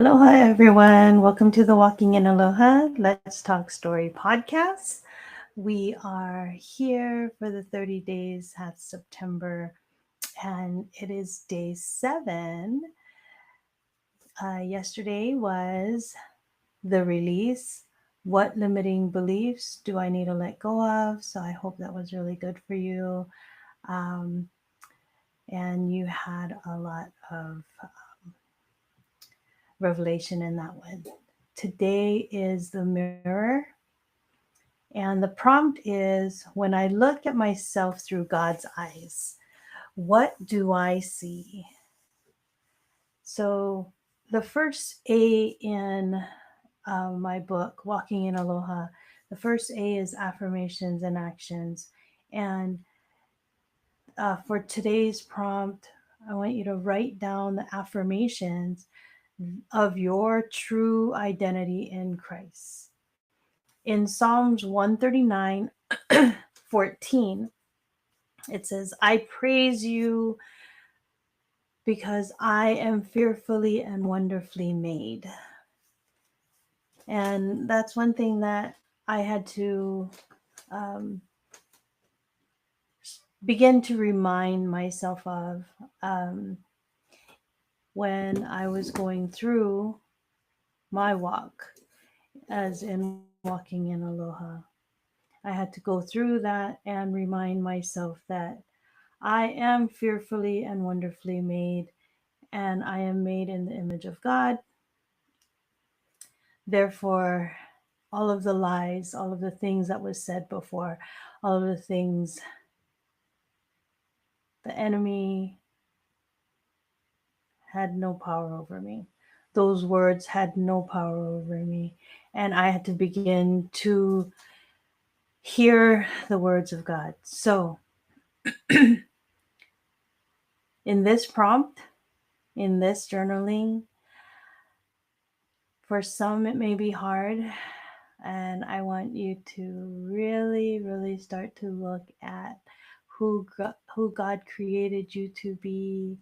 Aloha, everyone. Welcome to the Walking in Aloha Let's Talk Story podcast. We are here for the 30 days at September, and it is day 7. Yesterday was the release. What limiting beliefs do I need to let go of? So I hope that was really good for you. Um, and you had a lot of revelation in that one. Today is the mirror. And the prompt is when I look at myself through God's eyes, what do I see? So, the first A in my book, Walking in Aloha, the first A is affirmations and actions. And for today's prompt, I want you to write down the affirmations of your true identity in Christ. In Psalms 139, 14, it says, I praise you because I am fearfully and wonderfully made. And that's one thing that I had to um, begin to remind myself of um, when I was going through my walk, as in walking in Aloha. I had to go through that and remind myself that I am fearfully and wonderfully made, and I am made in the image of God. Therefore, all of the lies, all of the things that was said before, all of the things the enemy had no power over me. Those words had no power over me. And I had to begin to hear the words of God. So, in this prompt, in this journaling, for some it may be hard. And I want you to really, really start to look at who God created you to be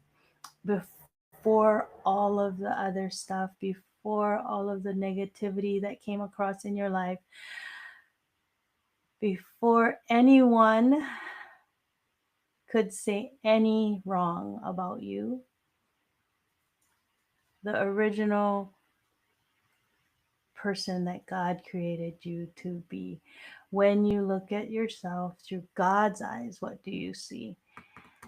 before all of the other stuff, before all of the negativity that came across in your life, before anyone could say any wrong about you. The original person that God created you to be. When you look at yourself through God's eyes, what do you see?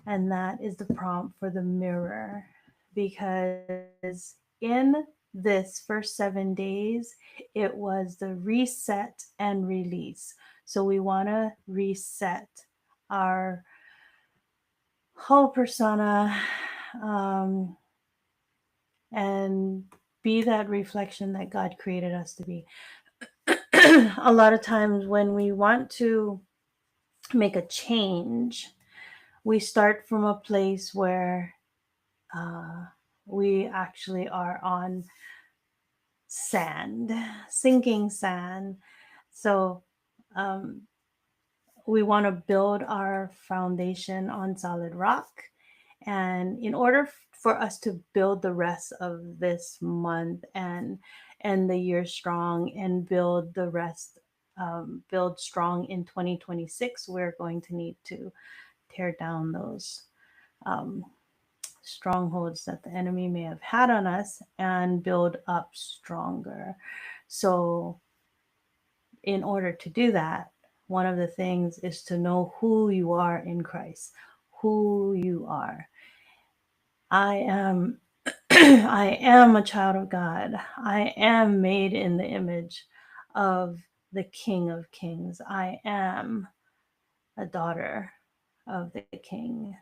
And that is the prompt for the mirror. Because in this first 7 days, it was the reset and release. So we want to reset our whole persona um, and be that reflection that God created us to be. A lot of times when we want to make a change, we start from a place where uh, we actually are on sand, sinking sand. So um, we want to build our foundation on solid rock. And in order for us to build the rest of this month and the year strong and build the rest, build strong in 2026, we're going to need to tear down those um, strongholds that the enemy may have had on us and build up stronger. So, in order to do that, one of the things is to know who you are in Christ, who you are. I am I am a child of God. I am made in the image of the King of Kings. I am a daughter of the King.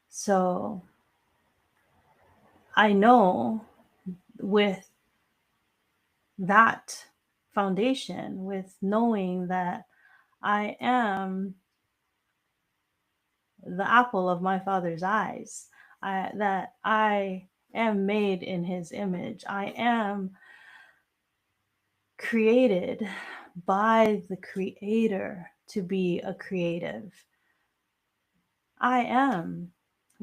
So I know with that foundation, with knowing that I am the apple of my Father's eyes, that I am made in his image. I am created by the Creator to be a creative. I am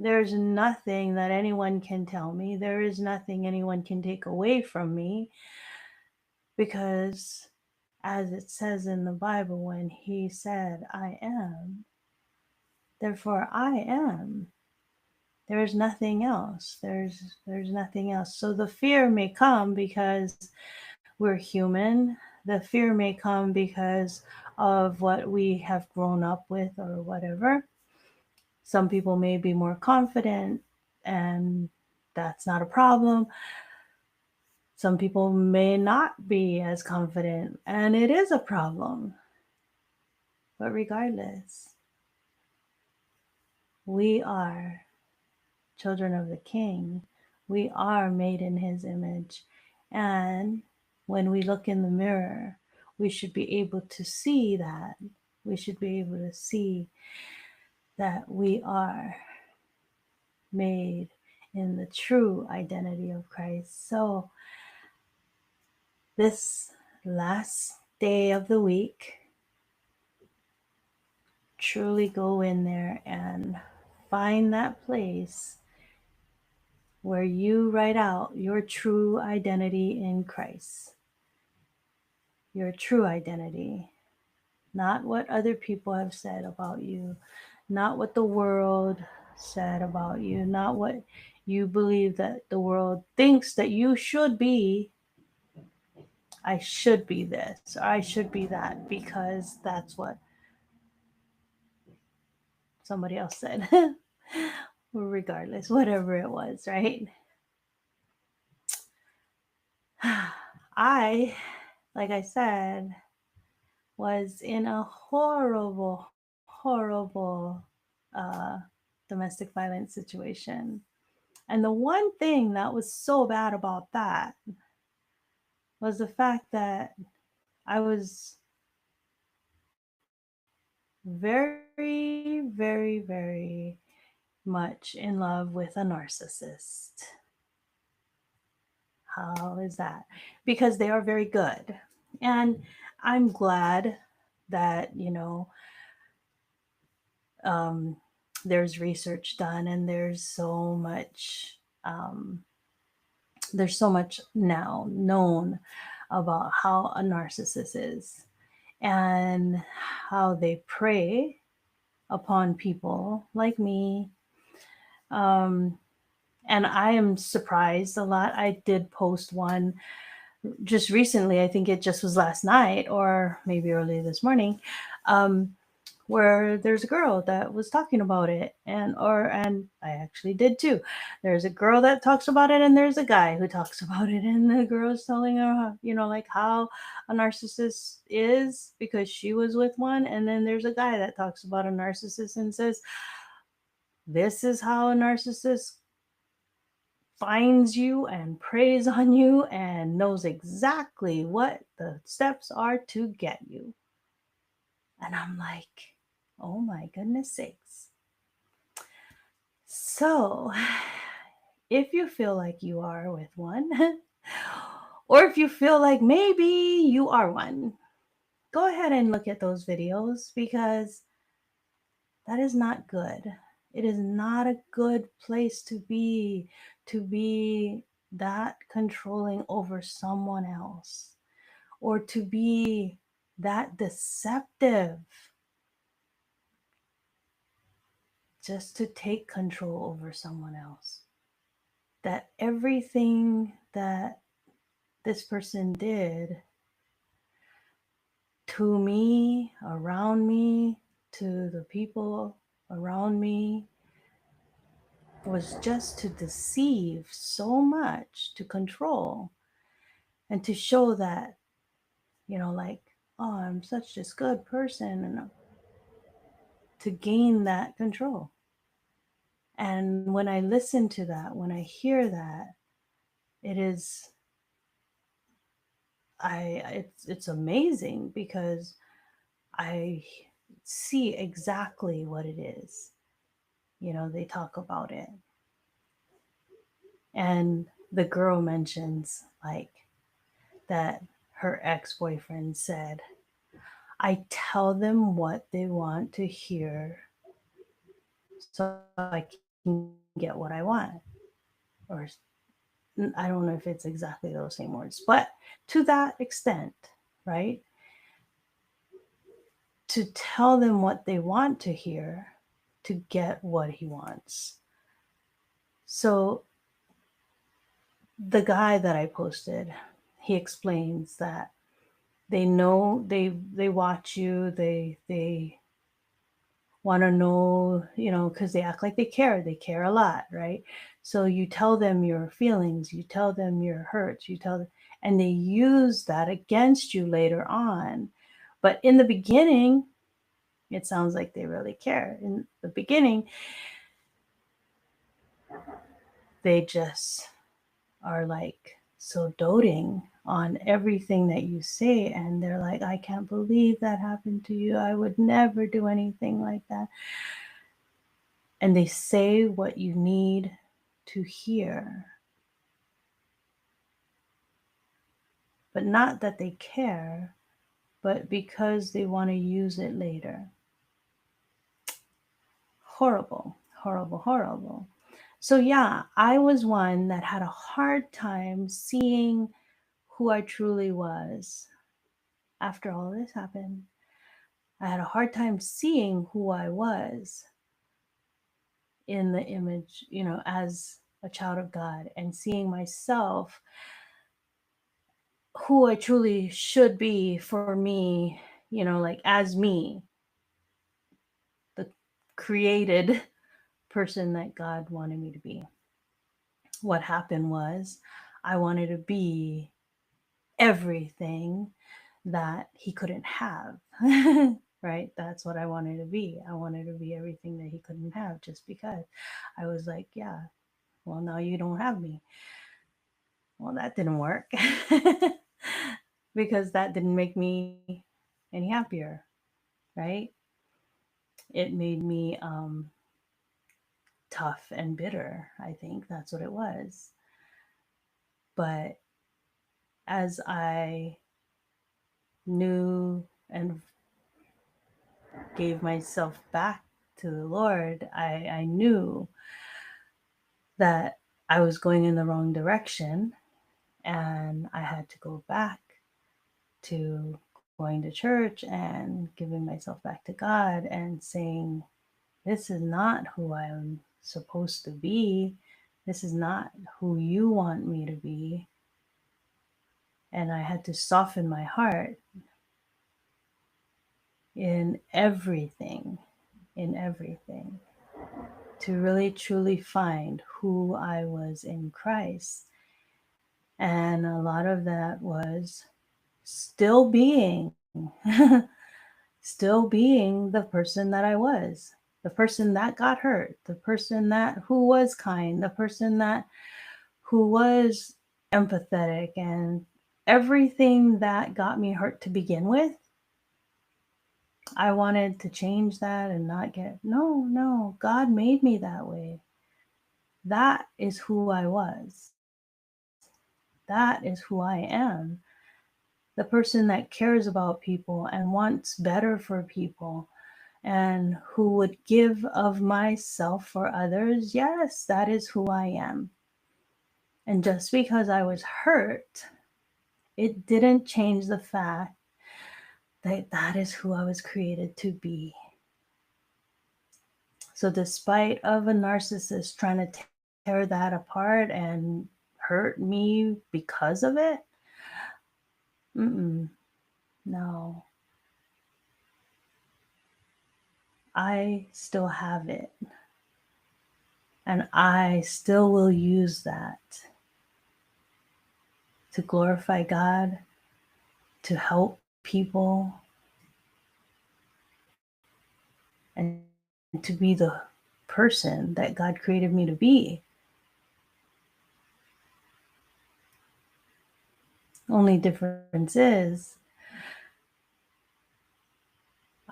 There's nothing that anyone can tell me. There is nothing anyone can take away from me, because as it says in the Bible, when he said, I am, therefore I am. There's nothing else. There's nothing else. So the fear may come because we're human. The fear may come because of what we have grown up with or whatever. Some people may be more confident, and that's not a problem. Some people may not be as confident, and it is a problem. But regardless, we are children of the King. We are made in his image. And when we look in the mirror, we should be able to see that. We should be able to see that we are made in the true identity of Christ. So, this last day of the week, truly go in there and find that place where you write out your true identity in Christ. Your true identity, not what other people have said about you, not what the world said about you, not what you believe that the world thinks that you should be. I should be this, or I should be that, because that's what somebody else said. Regardless, whatever it was, right? I, like I said, was in a horrible domestic violence situation. And the one thing that was so bad about that was the fact that I was very much in love with a narcissist. How is that? Because they are very good. And I'm glad that, um, there's research done, and there's so much now known about how a narcissist is, and how they prey upon people like me. um, and I am surprised a lot. I did post one just recently. I think it just was last night or maybe early this morning, um, where there's a girl that was talking about it, and I actually did too. There's a girl that talks about it, and there's a guy who talks about it, and the girl's telling her, like how a narcissist is because she was with one, and then there's a guy that talks about a narcissist and says, this is how a narcissist finds you and preys on you and knows exactly what the steps are to get you. And I'm like, oh my goodness sakes. So, if you feel like you are with one, or if you feel like maybe you are one, go ahead and look at those videos, because that is not good. It is not a good place to be that controlling over someone else, or to be that deceptive just to take control over someone else. That everything that this person did to me, around me, to the people around me, was just to deceive so much, to control, and to show that, like, oh, I'm such this good person, and to gain that control. And when I listen to that, when I hear that, it is, it's amazing, because I see exactly what it is. They talk about it. And the girl mentions, like, that her ex-boyfriend said, I tell them what they want to hear so I can can get what I want. Or I don't know if it's exactly those same words, but to that extent, right? To tell them what they want to hear to get what he wants. So the guy that I posted, he explains that they know they watch you, they want to know, because they act like they care a lot, right? So you tell them your feelings, you tell them your hurts, you tell them, and they use that against you later on. But in the beginning, it sounds like they really care. In the beginning, they just are like so doting on everything that you say, and they're like, I can't believe that happened to you, I would never do anything like that. And they say what you need to hear, but not that they care, but because they want to use it later. Horrible, horrible, horrible. So yeah, I was one that had a hard time seeing who I truly was. After all this happened, I had a hard time seeing who I was in the image, as a child of God, and seeing myself, who I truly should be for me, like as me, the created person that God wanted me to be. What happened was I wanted to be everything that he couldn't have. Right? That's what I wanted to be. I wanted to be everything that he couldn't have, just because I was like, yeah, well, now you don't have me. Well, that didn't work. Because that didn't make me any happier, right? It made me tough and bitter. I think that's what it was. But as I knew and gave myself back to the Lord, I knew that I was going in the wrong direction, and I had to go back to going to church and giving myself back to God and saying, this is not who I'm supposed to be. This is not who you want me to be. And I had to soften my heart in everything, to really truly find who I was in Christ. And a lot of that was still being, still being the person that I was, the person that got hurt, the person who was kind, the person who was empathetic, and everything that got me hurt to begin with. I wanted to change that and not no, God made me that way. That is who I was. That is who I am. The person that cares about people and wants better for people, and who would give of myself for others. Yes, that is who I am. And just because I was hurt, it didn't change the fact that that is who I was created to be. So despite of a narcissist trying to tear that apart and hurt me because of it, no, I still have it. And I still will use that to glorify God, to help people, and to be the person that God created me to be. Only difference is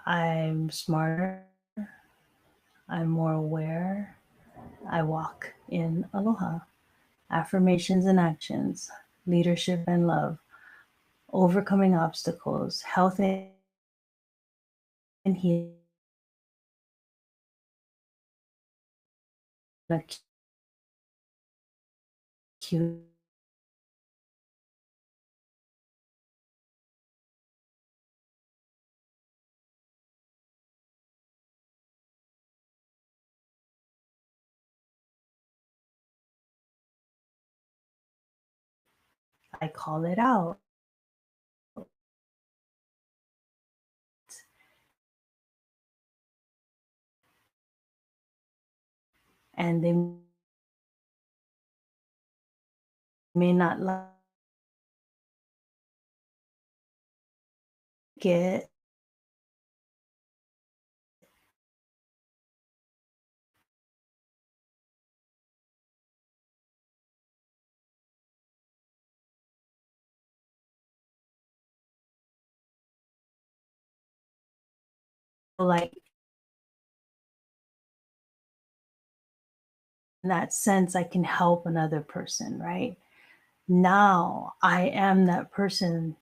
I'm smarter, I'm more aware, I walk in aloha, affirmations and actions, leadership and love, overcoming obstacles, health and healing, accuse I call it out. And they may not like it. Like in that sense, I can help another person, right? Now I am that person